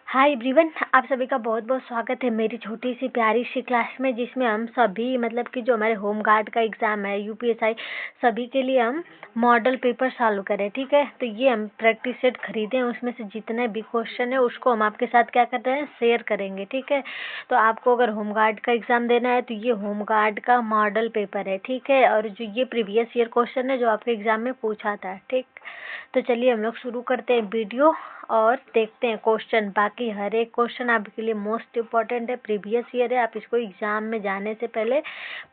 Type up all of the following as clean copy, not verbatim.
Hi everyone, आप सभी का बहुत बहुत स्वागत है मेरी छोटी सी प्यारी सी क्लास में, जिसमें हम सभी मतलब कि जो हमारे होम गार्ड का एग्ज़ाम है यूपीएसआई सभी के लिए हम मॉडल पेपर सॉल्व करें। ठीक है, तो ये हम प्रैक्टिस सेट खरीदे हैं, उसमें से जितने भी क्वेश्चन है उसको हम आपके साथ क्या कर रहे हैं, शेयर करेंगे। ठीक है, तो आपको अगर होम गार्ड का एग्ज़ाम देना है तो ये होम गार्ड का मॉडल पेपर है। ठीक है, और जो ये प्रीवियस ईयर क्वेश्चन है जो आपके एग्ज़ाम में पूछा था। ठीक, तो चलिए हम लोग शुरू करते हैं वीडियो और देखते हैं क्वेश्चन। बाकी हर एक क्वेश्चन आपके लिए मोस्ट इम्पॉर्टेंट है, प्रीवियस ईयर है, आप इसको एग्जाम में जाने से पहले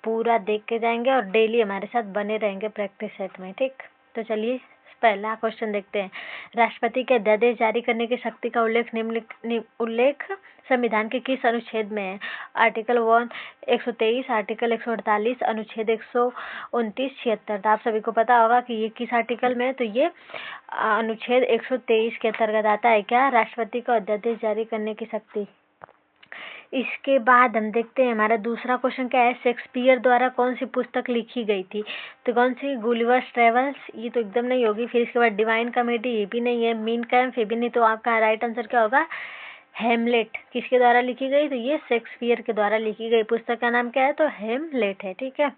पूरा देख के जाएंगे और डेली हमारे साथ बने रहेंगे प्रैक्टिस सेट में। ठीक, तो चलिए पहला क्वेश्चन देखते हैं। राष्ट्रपति के अध्यादेश जारी करने की शक्ति का उल्लेख संविधान के किस अनुच्छेद में है? आर्टिकल 123, आर्टिकल 148, अनुच्छेद 129, 76। तो आप सभी को पता होगा कि ये किस आर्टिकल में है, तो ये अनुच्छेद 123 के अंतर्गत आता है। क्या? राष्ट्रपति को अध्यादेश जारी करने की शक्ति। इसके बाद हम देखते हैं हमारा दूसरा क्वेश्चन क्या है। शेक्सपियर द्वारा कौन सी पुस्तक लिखी गई थी? तो कौन सी? गुलिवर्स ट्रेवल्स, ये तो एकदम नहीं होगी। फिर इसके बाद डिवाइन कॉमेडी, ये भी नहीं है। मीन कैम्प, ये भी नहीं। तो आपका राइट आंसर क्या होगा? हेमलेट। किसके द्वारा लिखी गई? तो ये शेक्सपियर के द्वारा लिखी गई पुस्तक का नाम क्या है? तो हेमलेट है। ठीक है,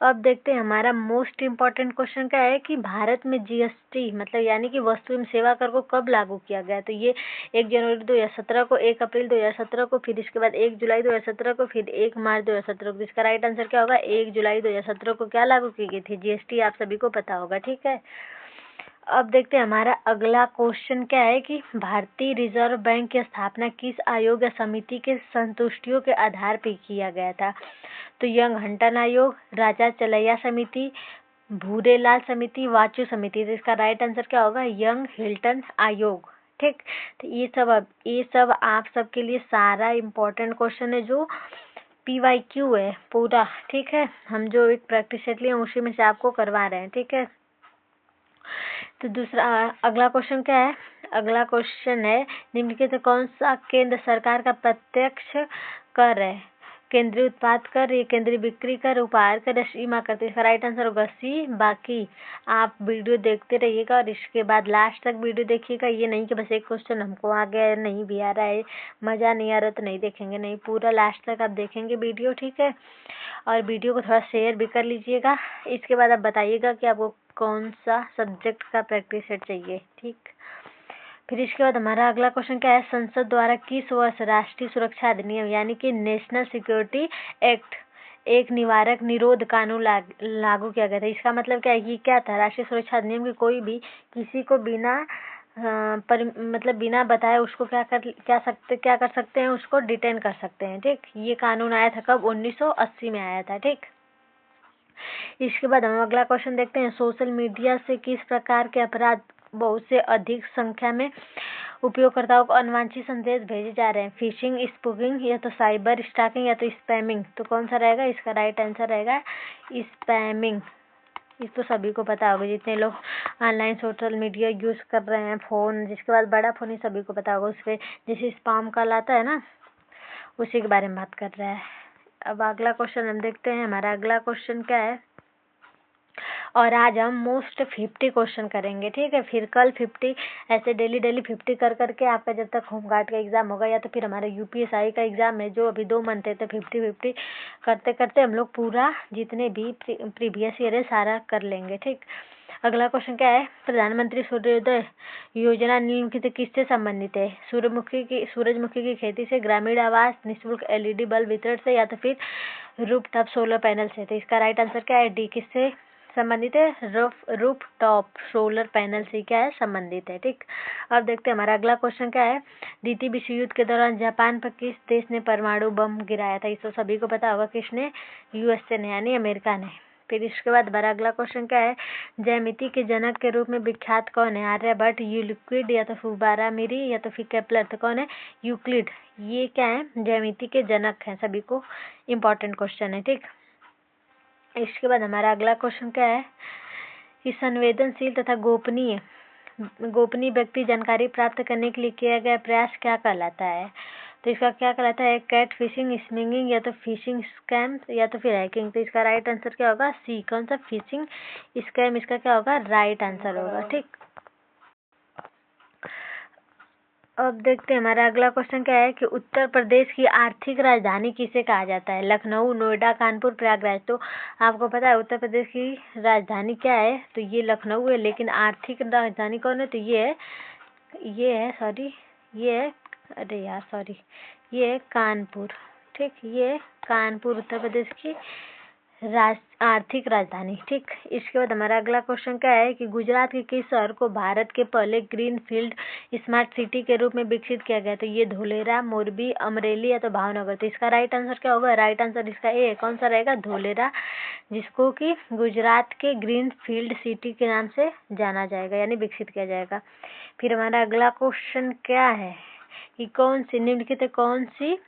अब देखते हैं हमारा मोस्ट इम्पॉर्टेंट क्वेश्चन क्या है कि भारत में जीएसटी मतलब यानी कि वस्तु एवं सेवा कर को कब लागू किया गया? तो ये 1 जनवरी 2017 को, 1 अप्रैल 2017 को, फिर इसके बाद 1 जुलाई 2017 को, फिर 1 मार्च 2017 को। इसका राइट आंसर क्या होगा? 1 जुलाई 2017 को क्या लागू की गई थी? जीएसटी। आप सभी को पता होगा। ठीक है, अब देखते हैं हमारा अगला क्वेश्चन क्या है कि भारतीय रिजर्व बैंक की स्थापना किस आयोग या समिति के संतुष्टियों के आधार पर किया गया था? तो यंग हंटन आयोग, राजा चलैया समिति, भूरेलाल समिति, वाचु समिति। तो इसका राइट आंसर क्या होगा? यंग हिल्टन आयोग। ठीक, तो ये सब आप सबके लिए सारा इम्पोर्टेंट क्वेश्चन है जो PYQ है पूरा। ठीक है, हम जो एक प्रैक्टिस सेट लिए उसी में से आपको करवा रहे हैं। ठीक है, तो अगला क्वेश्चन क्या है? अगला क्वेश्चन है निम्नलिखित में कौन सा केंद्र सरकार का प्रत्यक्ष कर है? केंद्रीय उत्पाद कर, ये केंद्रीय बिक्री कर, उपहार कर या सीमा कर। तो इसका राइट आंसर होगा सी। बाकी आप वीडियो देखते रहिएगा और इसके बाद लास्ट तक वीडियो देखिएगा। ये नहीं कि बस एक क्वेश्चन हमको आ गया है, नहीं भी आ रहा है, मज़ा नहीं आ रहा तो नहीं देखेंगे, नहीं, पूरा लास्ट तक आप देखेंगे वीडियो। ठीक है, और वीडियो को थोड़ा शेयर भी कर लीजिएगा। इसके बाद आप बताइएगा कि आपको कौन सा सब्जेक्ट का प्रैक्टिस सेट चाहिए। ठीक, फिर इसके बाद हमारा अगला क्वेश्चन क्या है। संसद द्वारा किस वर्ष राष्ट्रीय सुरक्षा अधिनियम यानी कि नेशनल सिक्योरिटी एक्ट एक निवारक निरोध कानून लागू किया गया था? इसका मतलब क्या है? ये क्या था? राष्ट्रीय सुरक्षा अधिनियम की कोई भी किसी को बिना मतलब बिना बताए उसको क्या कर सकते हैं, उसको डिटेन कर सकते हैं। ठीक, ये कानून आया था कब? 1980 में आया था। ठीक, इसके बाद हम अगला क्वेश्चन देखते हैं। सोशल मीडिया से किस प्रकार के अपराध बहुत से अधिक संख्या में उपयोगकर्ताओं को अनवांछित संदेश भेजे जा रहे हैं? फिशिंग, स्पूफिंग, या तो साइबर स्टॉकिंग, या तो स्पैमिंग। तो कौन सा रहेगा? इसका राइट आंसर रहेगा स्पैमिंग। इस तो सभी को पता होगा, जितने लोग ऑनलाइन सोशल मीडिया यूज़ कर रहे हैं, फ़ोन जिसके पास बड़ा फ़ोन है सभी को पता होगा, उस पर जैसे स्पैम कॉल आता है ना, उसी के बारे में बात कर रहा है। अब अगला क्वेश्चन हम देखते हैं। हमारा अगला क्वेश्चन क्या है, और आज हम मोस्ट 50 क्वेश्चन करेंगे। ठीक है, फिर कल 50, ऐसे डेली 50 कर करके आपका जब तक होम गार्ड का एग्ज़ाम होगा या तो फिर हमारा यूपीएसआई का एग्ज़ाम है जो अभी 2 मंथ है, तो 50 करते करते हम लोग पूरा जितने भी प्रीवियस ईयर है सारा कर लेंगे। ठीक, अगला क्वेश्चन क्या है। प्रधानमंत्री सूर्योदय योजना निम्नलिखित किससे संबंधित है? सूरजमुखी की खेती से, ग्रामीण आवास, निःशुल्क LED बल्ब वितरण से, या तो फिर रूफटॉप सोलर पैनल से। तो इसका राइट आंसर क्या है? डी। किससे संबंधित है? रूफ टॉप सोलर पैनल से क्या है? संबंधित है। ठीक, अब देखते हैं हमारा अगला क्वेश्चन क्या है। द्वितीय विश्व युद्ध के दौरान जापान पर किस देश ने परमाणु बम गिराया था? इसको सभी को पता होगा, किसने? USA ने, यानी अमेरिका ने। फिर इसके बाद हमारा अगला क्वेश्चन क्या है। ज्यामिति के जनक के रूप में विख्यात कौन है? आर्यभट्ट, यूक्लिड, या तो फुबारामिरी, या तो फिर केपलर। तो कौन है? यूक्लिड। ये क्या है? ज्यामिति के जनक हैं, सभी को इम्पोर्टेंट क्वेश्चन है। ठीक, इसके बाद हमारा अगला क्वेश्चन क्या है कि संवेदनशील तथा गोपनीय व्यक्ति जानकारी प्राप्त करने के लिए किया गया प्रयास क्या कहलाता है? तो इसका क्या कहलाता है? कैट फिशिंग, स्मिंगिंग, या तो फिशिंग स्कैम, या तो फिर हैकिंग। तो इसका राइट आंसर क्या होगा? सी। कौन सा? फिशिंग स्कैम, इसका क्या होगा? राइट आंसर होगा। ठीक, अब देखते हैं हमारा अगला क्वेश्चन क्या है कि उत्तर प्रदेश की आर्थिक राजधानी किसे कहा जाता है? लखनऊ, नोएडा, कानपुर, प्रयागराज। तो आपको पता है उत्तर प्रदेश की राजधानी क्या है? तो ये लखनऊ है, लेकिन आर्थिक राजधानी कौन है? तो ये है अरे यार सॉरी, ये है कानपुर। ठीक, ये है कानपुर उत्तर प्रदेश की आर्थिक राजधानी। ठीक, इसके बाद हमारा अगला क्वेश्चन क्या है कि गुजरात के किस शहर को भारत के पहले ग्रीन फील्ड स्मार्ट सिटी के रूप में विकसित किया गया? तो ये धोलेरा, मोरबी, अमरेली या तो भावनगर। तो इसका राइट आंसर क्या होगा? राइट आंसर इसका ए है। कौन सा रहेगा? धोलेरा, जिसको कि गुजरात के ग्रीन फील्ड सिटी के नाम से जाना जाएगा, यानी विकसित किया जाएगा। फिर हमारा अगला क्वेश्चन क्या है कि कौन सी निम्नलिखित कौन सी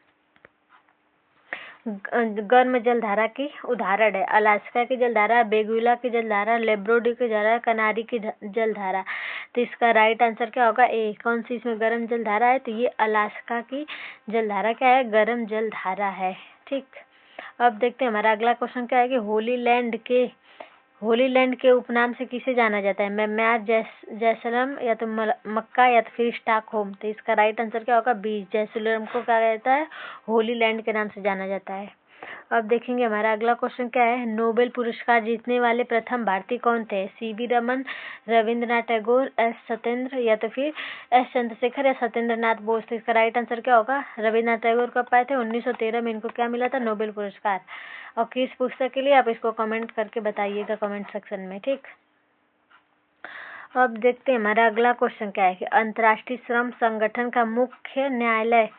गर्म जलधारा की उदाहरण है? अलास्का की जलधारा, बेगुला की जलधारा, लेब्रोडी की जलधारा, कनारी की जलधारा। तो इसका राइट आंसर क्या होगा? ए। कौन सी इसमें गर्म जलधारा है? तो ये अलास्का की जलधारा क्या है? गर्म जलधारा है। ठीक, अब देखते हैं हमारा अगला क्वेश्चन क्या है कि होली लैंड के उपनाम से किसे जाना जाता है? म्यांमार, जेरूसलम या तो मक्का या तो फिर स्टॉकहोम। तो इसका राइट आंसर क्या होगा? बी। जेरूसलम को क्या कहता है? होली लैंड के नाम से जाना जाता है। अब देखेंगे हमारा अगला क्वेश्चन क्या है। नोबेल पुरस्कार जीतने वाले प्रथम भारतीय कौन थे? सीवी रमन, रविंद्रनाथ टैगोर, एस सत्येंद्र या तो फिर एस चंद्रशेखर या सत्येंद्र नाथ बोस। तो इसका राइट आंसर क्या होगा? रविंद्रनाथ टैगोर कब पाए थे? 1913 में इनको क्या मिला था? नोबेल पुरस्कार। और किस पुस्तक के लिए? आप इसको कमेंट करके बताइएगा कमेंट सेक्शन में। ठीक, अब देखते हैं हमारा अगला क्वेश्चन क्या है कि अंतर्राष्ट्रीय श्रम संगठन का मुख्यालय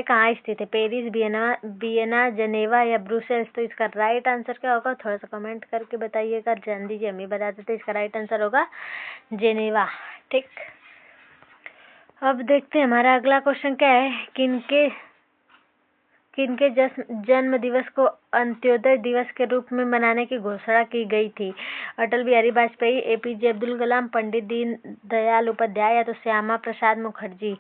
कहाँ स्थित है? पेरिस, वियना, जनेवा या ब्रुसेल्स। तो इसका राइट आंसर क्या होगा? थोड़ा सा कमेंट करके बताइएगा, जान दीजिए, हम ही बता देते। इसका राइट आंसर होगा जेनेवा। ठीक, अब देखते हैं हमारा अगला क्वेश्चन क्या है। किनके जन्म दिवस को अंत्योदय दिवस के रूप में मनाने की घोषणा की गई थी? अटल बिहारी वाजपेयी, एपीजे अब्दुल कलाम, पंडित दीन दयाल उपाध्याय या तो श्यामा प्रसाद मुखर्जी।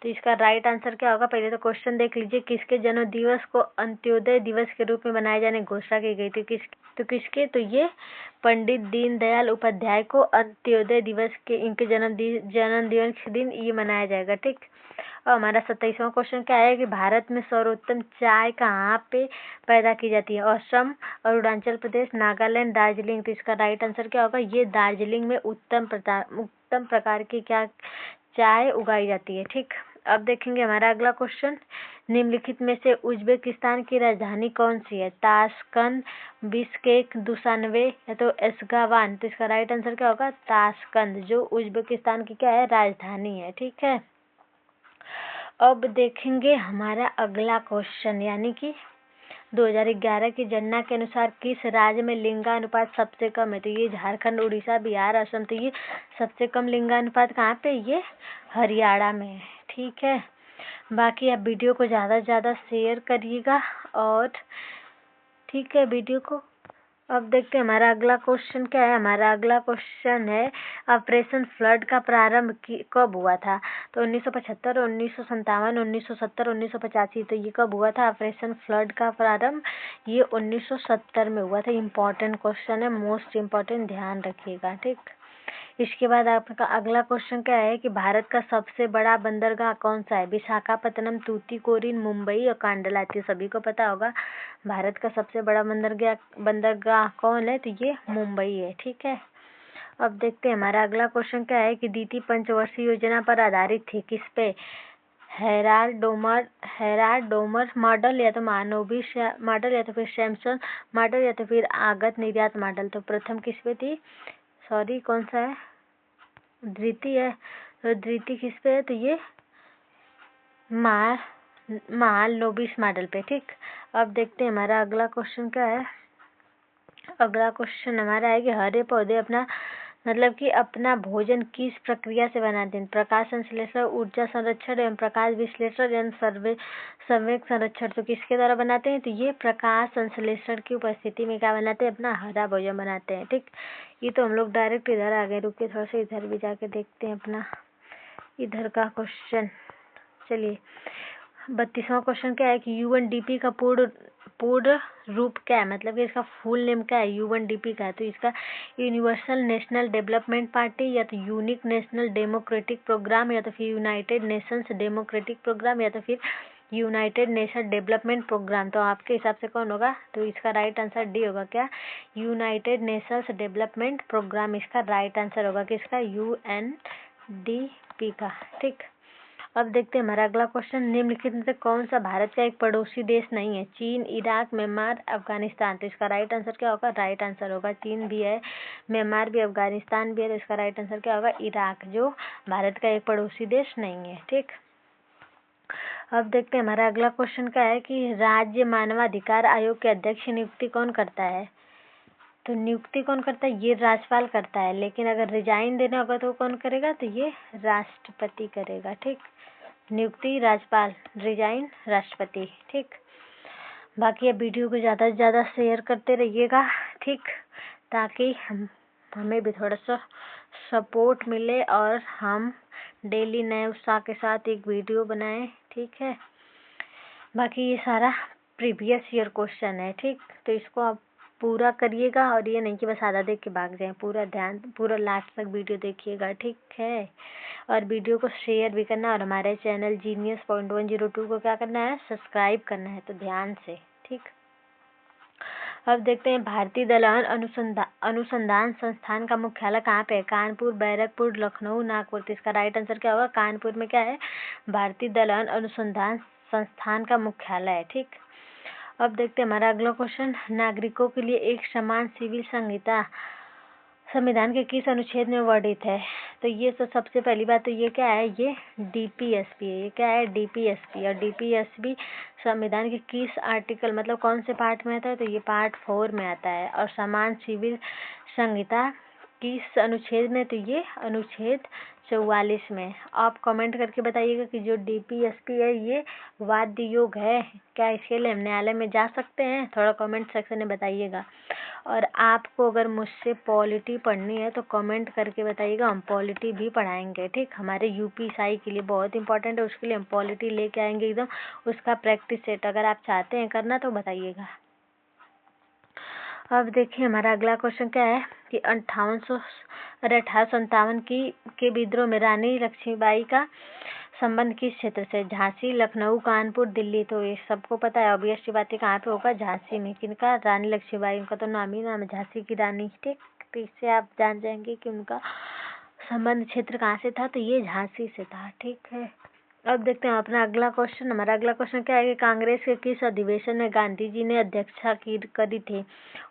तो इसका राइट आंसर क्या होगा? पहले तो क्वेश्चन देख लीजिए, किसके जन्म दिवस को अंत्योदय दिवस के रूप में मनाए जाने की घोषणा की गई थी? किसके? तो ये पंडित दीन दयाल उपाध्याय को अंत्योदय दिवस के इनके जन्म दिवस के दिन ये मनाया जाएगा। ठीक, और हमारा 27वां क्वेश्चन क्या है कि भारत में सर्वोत्तम चाय कहाँ पे पैदा की जाती है? असम, अरुणाचल प्रदेश, नागालैंड, दार्जिलिंग। तो इसका राइट आंसर क्या होगा? ये दार्जिलिंग में उत्तम प्रकार की क्या चाय उगाई जाती है। ठीक, अब देखेंगे हमारा अगला क्वेश्चन। निम्नलिखित में से उज्बेकिस्तान की राजधानी कौन सी है? ताशकंद, बिश्केक, दुशानबे या तो एशगाबाद। तो इसका राइट आंसर क्या होगा? ताशकंद, जो उज्बेकिस्तान की क्या है? राजधानी है। ठीक है, अब देखेंगे हमारा अगला क्वेश्चन, यानी कि 2011 की जनगणना के अनुसार किस राज्य में लिंगानुपात सबसे कम है? तो ये झारखंड, उड़ीसा, बिहार, असम। तो ये सबसे कम लिंगानुपात कहाँ पे? ये हरियाणा में है। ठीक है, बाकी आप वीडियो को ज़्यादा से ज़्यादा शेयर करिएगा और ठीक है वीडियो को। अब देखते हैं हमारा अगला क्वेश्चन क्या है। हमारा अगला क्वेश्चन है ऑपरेशन फ्लड का प्रारंभ कब हुआ था? तो 1975, 1957, 1970, 1985। तो ये कब हुआ था ऑपरेशन फ्लड का प्रारंभ? ये 1970 में हुआ था। इम्पोर्टेंट क्वेश्चन है, मोस्ट इम्पोर्टेंट, ध्यान रखिएगा। ठीक, इसके बाद आपका अगला क्वेश्चन क्या है कि भारत का सबसे बड़ा बंदरगाह कौन सा है? विशाखापत्तनम, तूतीकोरिन, मुंबई और कांडला। तो सभी को पता होगा भारत का सबसे बड़ा बंदरगाह कौन है? तो ये मुंबई है। ठीक है, अब देखते हैं हमारा अगला क्वेश्चन क्या है कि द्वितीय पंचवर्षीय योजना पर आधारित थी, किस पे? हेराल्ड डोमर मॉडल या तो मानोबिस मॉडल या तो फिर सैमसन मॉडल या तो फिर आगत निर्यात मॉडल। तो प्रथम किस पे थी? सॉरी, कौन सा है? द्वितीय है। तो द्वितीय किस पे है? तो ये महालनोबिस मॉडल पे। ठीक, अब देखते हैं हमारा अगला क्वेश्चन क्या है। अगला क्वेश्चन हमारा है कि हरे पौधे अपना भोजन किस प्रक्रिया से बनाते हैं? प्रकाश संश्लेषण, ऊर्जा संरक्षण एवं प्रकाश विश्लेषण एवं संवेग संरक्षण। तो किसके द्वारा बनाते हैं? तो ये प्रकाश संश्लेषण की उपस्थिति में क्या बनाते हैं? अपना हरा भोजन बनाते हैं। ठीक, ये तो हम लोग डायरेक्ट इधर आ गए, रुकिए थोड़ा सा इधर भी जाके देखते हैं अपना इधर का क्वेश्चन। चलिए, 32वां क्वेश्चन क्या है कि यूएनडीपी का पूर्ण रूप क्या है, मतलब कि इसका फुल नेम क्या है, UNDP का है। तो इसका यूनिवर्सल नेशनल डेवलपमेंट पार्टी, या तो यूनिक नेशनल डेमोक्रेटिक प्रोग्राम, या तो फिर यूनाइटेड नेशंस डेमोक्रेटिक प्रोग्राम, या तो फिर यूनाइटेड नेशन डेवलपमेंट प्रोग्राम। तो आपके हिसाब से कौन होगा? तो इसका राइट आंसर डी होगा। क्या? यूनाइटेड नेशंस डेवलपमेंट प्रोग्राम इसका राइट आंसर होगा। किसका? UNDP का। ठीक, अब देखते हैं हमारा अगला क्वेश्चन। निम्नलिखित में से कौन सा भारत का एक पड़ोसी देश नहीं है? चीन, इराक, म्यांमार, अफगानिस्तान। तो इसका राइट आंसर क्या होगा? राइट आंसर होगा चीन भी है, म्यांमार भी, अफगानिस्तान भी है। तो इसका राइट आंसर क्या होगा? इराक, जो भारत का एक पड़ोसी देश नहीं है। ठीक, अब देखते हैं हमारा अगला क्वेश्चन क्या है कि राज्य मानवाधिकार आयोग के अध्यक्ष नियुक्ति कौन करता है? तो नियुक्ति कौन करता है? ये राज्यपाल करता है, लेकिन अगर रिजाइन देना होगा तो कौन करेगा? तो ये राष्ट्रपति करेगा। ठीक, नियुक्ति राज्यपाल, रिजाइन राष्ट्रपति। ठीक, बाकी ये वीडियो को ज़्यादा से ज़्यादा शेयर करते रहिएगा। ठीक, ताकि हमें भी थोड़ा सा सपोर्ट मिले और हम डेली नए उत्साह के साथ एक वीडियो बनाएं। ठीक है, बाकी ये सारा प्रीवियस ईयर क्वेश्चन है। ठीक, तो इसको आप पूरा करिएगा, और ये नहीं कि बस आधा देख के भाग जाएं, पूरा लास्ट तक वीडियो देखिएगा। ठीक है, और वीडियो को शेयर भी करना, और हमारे चैनल Genius.102 को क्या करना है? सब्सक्राइब करना है। तो ध्यान से। ठीक, अब देखते हैं भारतीय दलहन अनुसंधान संस्थान का मुख्यालय कहाँ पे है? कानपुर, बैरकपुर, लखनऊ, नागपुर। तो इसका राइट आंसर क्या होगा? कानपुर में क्या है? भारतीय दलहन अनुसंधान संस्थान का मुख्यालय है। ठीक, अब देखते हैं हमारा अगला क्वेश्चन। नागरिकों के लिए एक समान सिविल संहिता संविधान के किस अनुच्छेद में वर्णित है? तो ये तो सबसे पहली बात तो ये क्या है? ये DPSP है। ये क्या है? DPSP। और DPSP संविधान के किस आर्टिकल, मतलब कौन से पार्ट में आता है? तो ये पार्ट 4 में आता है। और समान सिविल संहिता किस अनुच्छेद में? तो ये अनुच्छेद 44 में। आप कमेंट करके बताइएगा कि जो DPSP है ये वाद्य योग है क्या? इसके लिए हम न्यायालय में जा सकते हैं? थोड़ा कमेंट सेक्शन में बताइएगा। और आपको अगर मुझसे पॉलिटी पढ़नी है तो कमेंट करके बताइएगा, हम पॉलिटी भी पढ़ाएंगे। ठीक, हमारे UPSI के लिए बहुत इंपॉर्टेंट है, उसके लिए हम पॉलिटी लेके आएंगे एकदम, उसका प्रैक्टिस सेट। अगर आप चाहते हैं करना तो बताइएगा। अब देखिए हमारा अगला क्वेश्चन क्या है कि 1857 के विद्रोह में रानी लक्ष्मीबाई का संबंध किस क्षेत्र से? झांसी, लखनऊ, कानपुर, दिल्ली। तो ये सबको पता है, ऑब्वियस सी बात है, कहाँ पे होगा? झांसी में। किनका? रानी लक्ष्मीबाई। उनका तो नाम ही नाम है, झांसी की रानी। ठीक, तो इससे आप जान जाएंगे कि उनका संबंध क्षेत्र कहाँ से था। तो ये झांसी से था। ठीक है, अब देखते हैं अपना अगला क्वेश्चन। हमारा अगला क्वेश्चन क्या है कि कांग्रेस के किस अधिवेशन में गांधी जी ने अध्यक्षता करी थी?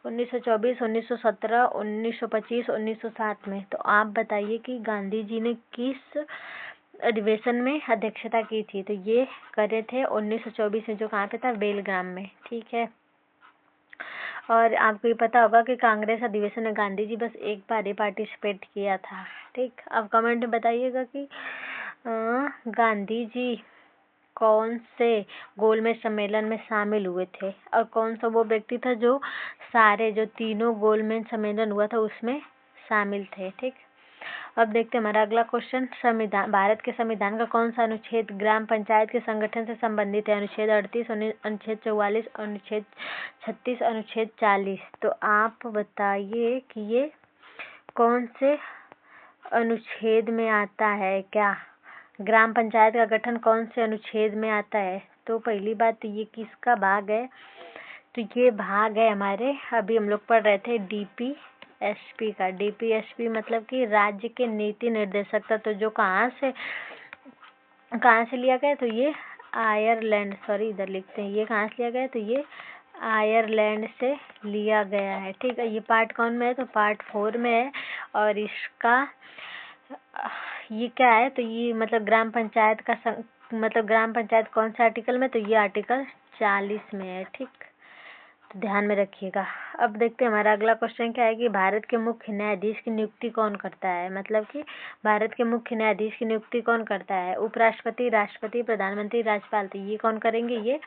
1924, 1917, 1925, 1907 में। तो आप बताइए कि गांधी जी ने किस अधिवेशन में अध्यक्षता की थी? तो ये करे थे 1924 में, जो कहाँ पे था? बेलगाम में। ठीक है, और आपको ये पता होगा कि कांग्रेस अधिवेशन में गांधी जी बस एक बार ही पार्टिसिपेट किया था। ठीक, अब कमेंट में बताइएगा कि गांधी जी कौन से गोलमेज सम्मेलन में शामिल हुए थे, और कौन सा वो व्यक्ति था जो जो तीनों गोलमेज सम्मेलन हुआ था उसमें शामिल थे। ठीक, अब देखते हैं हमारा अगला क्वेश्चन। संविधान, भारत के संविधान का कौन सा अनुच्छेद ग्राम पंचायत के संगठन से संबंधित है? अनुच्छेद 38, अनुच्छेद 44, अनुच्छेद 36, अनुच्छेद 40। तो आप बताइए कि ये कौन से अनुच्छेद में आता है? क्या ग्राम पंचायत का गठन कौन से अनुच्छेद में आता है? तो पहली बात ये किसका भाग है? तो ये भाग है हमारे, अभी हम लोग पढ़ रहे थे, DPSP का। DPSP मतलब कि राज्य के नीति निर्देशक था। तो जो कहाँ से लिया गया? तो ये आयरलैंड, सॉरी इधर लिखते हैं, ये कहाँ से लिया गया? तो ये आयरलैंड से लिया गया है। ठीक है, ये पार्ट कौन में है? तो पार्ट 4 में है। और इसका ये क्या है? तो ये मतलब ग्राम पंचायत का मतलब ग्राम पंचायत कौन से आर्टिकल में? तो ये आर्टिकल 40 में है। ठीक, तो ध्यान में रखिएगा। अब देखते हैं हमारा अगला क्वेश्चन क्या है कि भारत के मुख्य न्यायाधीश की नियुक्ति कौन करता है? मतलब कि भारत के मुख्य न्यायाधीश की नियुक्ति कौन करता है? उपराष्ट्रपति, राष्ट्रपति, प्रधानमंत्री, राज्यपाल। तो ये कौन करेंगे? ये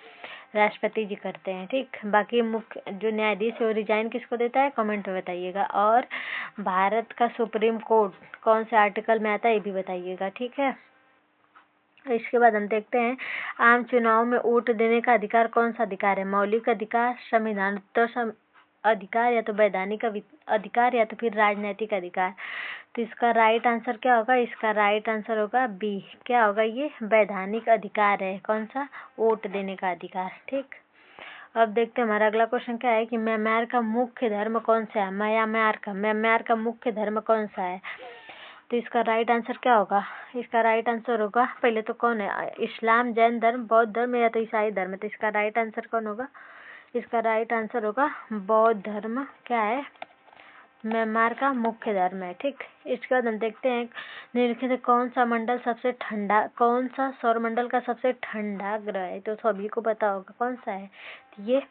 राष्ट्रपति जी करते हैं। ठीक, बाकी मुख्य जो न्यायाधीश है वो रिजाइन किसको देता है? कमेंट में बताइएगा। और भारत का सुप्रीम कोर्ट कौन से आर्टिकल में आता है ये भी बताइएगा। ठीक है, इसके बाद हम देखते हैं आम चुनाव में वोट देने का अधिकार कौन सा अधिकार है? मौलिक अधिकार, संविधान अधिकार, या तो वैधानिक अधिकार, या तो फिर राजनैतिक अधिकार। तो इसका राइट आंसर क्या होगा? इसका राइट आंसर होगा बी। क्या होगा? ये वैधानिक अधिकार है। कौन सा? वोट देने का अधिकार। ठीक। अब देखते हैं हमारा अगला क्वेश्चन क्या है कि म्यांमार का मुख्य धर्म कौन सा है? म्यांमार का मुख्य धर्म कौन सा है? तो इसका राइट आंसर क्या होगा? इसका राइट आंसर होगा, पहले तो कौन है, इस्लाम, जैन धर्म, बौद्ध धर्म, या तो ईसाई धर्म। तो इसका राइट आंसर कौन होगा? इसका राइट आंसर होगा बौद्ध धर्म। क्या है? म्यांमार का मुख्य धर्म है। ठीक। इसके बाद हम देखते हैं निम्नलिखित कौन सा मंडल सबसे ठंडा, कौन सा सौरमंडल का सबसे ठंडा ग्रह है? तो सभी को पता होगा कौन सा है। तो ये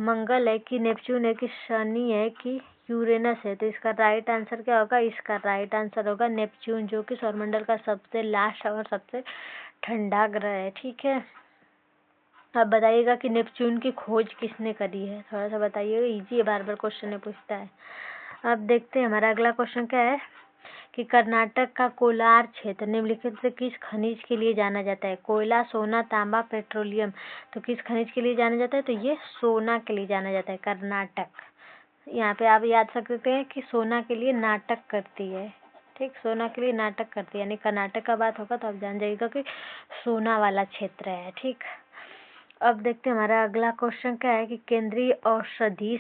मंगल है कि नेपच्यून है कि शनि है कि यूरेनस है? तो इसका राइट आंसर क्या होगा? इसका राइट आंसर होगा नेपच्यून, जो कि सौरमंडल का सबसे लास्ट और सबसे ठंडा ग्रह है। ठीक है। अब बताइएगा कि नेपच्यून की खोज किसने करी है? थोड़ा सा बताइएगा, इजी है, बार बार क्वेश्चन में पूछता है। अब देखते हैं हमारा अगला क्वेश्चन क्या है कि कर्नाटक का कोलार क्षेत्र निम्नलिखित से किस खनिज के लिए जाना जाता है? कोयला, सोना, तांबा, पेट्रोलियम। तो किस खनिज के लिए जाना जाता है? तो ये सोना के लिए जाना जाता है। कर्नाटक, यहाँ पे आप याद सकते हैं कि सोना के लिए नाटक करती है। ठीक। सोना के लिए नाटक करती है, यानी कर्नाटक का बात होगा तो आप जान जाइएगा कि सोना वाला क्षेत्र है। ठीक। अब देखते हैं हमारा अगला क्वेश्चन क्या है कि केंद्रीय औषधि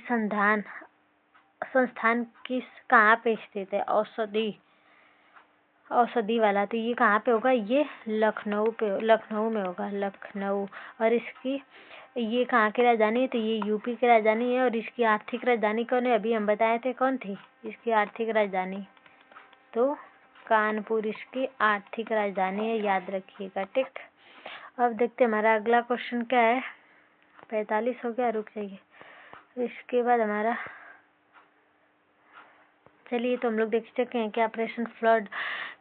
संस्थान कहाँ पे स्थित है? औषधि वाला, तो ये कहाँ पे होगा? ये लखनऊ में होगा, लखनऊ। और इसकी ये कहाँ की राजधानी है? तो ये यूपी की राजधानी है। और इसकी आर्थिक राजधानी कौन है? अभी हम बताए थे कौन थी इसकी आर्थिक राजधानी, तो कानपुर इसकी आर्थिक राजधानी है, याद रखिएगा। ठीक। अब देखते हैं हमारा अगला क्वेश्चन क्या है। 45 हो गया, रुक जाइए। इसके बाद हमारा, चलिए तो हम लोग देख चुके हैं कि ऑपरेशन फ्लड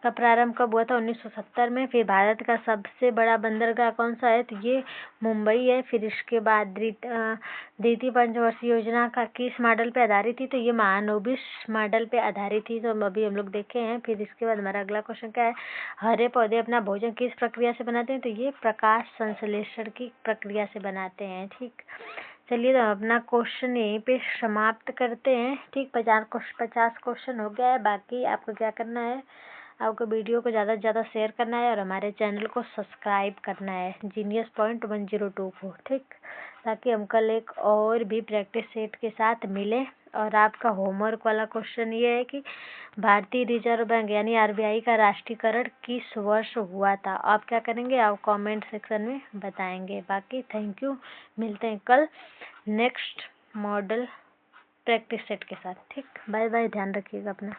का प्रारंभ कब हुआ था? 1970 में। फिर भारत का सबसे बड़ा बंदरगाह कौन सा है? तो ये मुंबई है। फिर इसके बाद द्वितीय पंचवर्षीय योजना का किस मॉडल पे आधारित थी? तो ये महानोबिस मॉडल पे आधारित थी, तो अभी हम लोग देखे हैं। फिर इसके बाद हमारा अगला क्वेश्चन क्या है, हरे पौधे अपना भोजन किस प्रक्रिया से बनाते हैं? तो ये प्रकाश संश्लेषण की प्रक्रिया से बनाते हैं। ठीक। चलिए तो अपना क्वेश्चन यहीं पे समाप्त करते हैं। ठीक। 50 क्वेश्चन हो गया है। बाकी आपको क्या करना है, आपको वीडियो को ज़्यादा से ज़्यादा शेयर करना है और हमारे चैनल को सब्सक्राइब करना है, जीनियस पॉइंट 102 को। ठीक। ताकि हम कल एक और भी प्रैक्टिस सेट के साथ मिलें। और आपका होमवर्क वाला क्वेश्चन ये है कि भारतीय रिजर्व बैंक यानी आरबीआई का राष्ट्रीयकरण किस वर्ष हुआ था? आप क्या करेंगे? आप कमेंट सेक्शन में बताएंगे। बाकी थैंक यू, मिलते हैं कल नेक्स्ट मॉडल प्रैक्टिस सेट के साथ। ठीक। बाय बाय, ध्यान रखिएगा अपना।